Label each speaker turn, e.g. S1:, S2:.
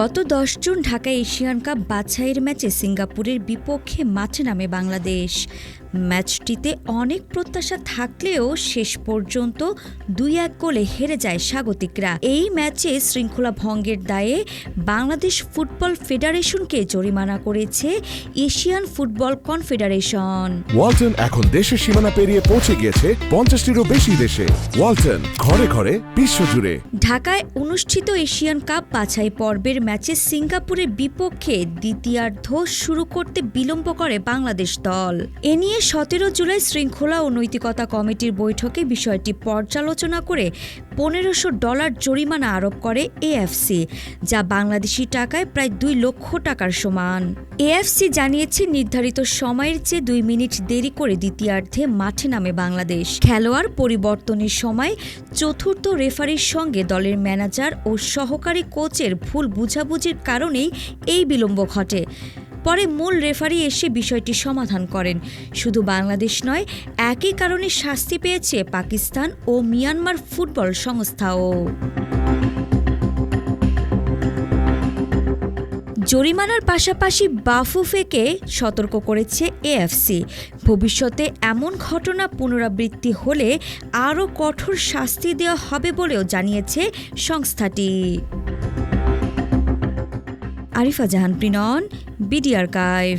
S1: গত ১০ June Dhaka Asian cup বাছাইয়ের ম্যাচে সিঙ্গাপুরের বিপক্ষে মাঠে নামে বাংলাদেশ। ম্যাচটিতে অনেক প্রত্যাশা থাকলেও শেষ পর্যন্ত ২-১ গোলে হেরে যায় স্বাগতিকরা। এই ম্যাচে শৃঙ্খলা ভঙ্গের দায়ে বাংলাদেশ ফুটবল ফেডারেশনকে জরিমানা করেছে এশিয়ান ফুটবল কনফেডারেশন।
S2: ওয়ালটন এখন দেশের সীমানা পেরিয়ে পৌঁছে গিয়েছে ৫০টিরও বেশি দেশে। ওয়ালটন, ঘরে ঘরে বিশ্বজুড়ে।
S1: ঢাকায় অনুষ্ঠিত এশিয়ান কাপ বাছাই পর্বের ম্যাচে সিঙ্গাপুরের বিপক্ষে দ্বিতীয়ার্ধ শুরু করতে বিলম্ব করে বাংলাদেশ দল। এ নিয়ে ১৭ জুলাই শৃঙ্খলা ও নৈতিকতা কমিটির বৈঠকে বিষয়টি পর্যালোচনা করে $১৫০০ জরিমানা আরোপ করে এএফসি, যা বাংলাদেশি টাকায় প্রায় ২ লক্ষ টাকার সমান। এএফসি জানিয়েছে নির্ধারিত সময়ের চেয়ে ২ মিনিট দেরি করে দ্বিতীয়ার্ধে মাঠে নামে বাংলাদেশ। খেলোয়াড় পরিবর্তনের সময় চতুর্থ রেফারির সঙ্গে দলের ম্যানেজার ও সহকারী কোচের ভুল বুঝাবুঝির কারণেই এই বিলম্ব ঘটে। পরে মূল রেফারি এসে বিষয়টি সমাধান করেন। শুধু বাংলাদেশ নয়, একই কারণে শাস্তি পেয়েছে পাকিস্তান ও মিয়ানমার ফুটবল সংস্থাও। জরিমানার পাশাপাশি বাফুফেকে সতর্ক করেছে এএফসি। ভবিষ্যতে এমন ঘটনা পুনরাবৃত্তি হলে আরও কঠোর শাস্তি দেওয়া হবে বলেও জানিয়েছে সংস্থাটি। আরিফা জাহান প্রিনন, বিডি আর্কাইভ।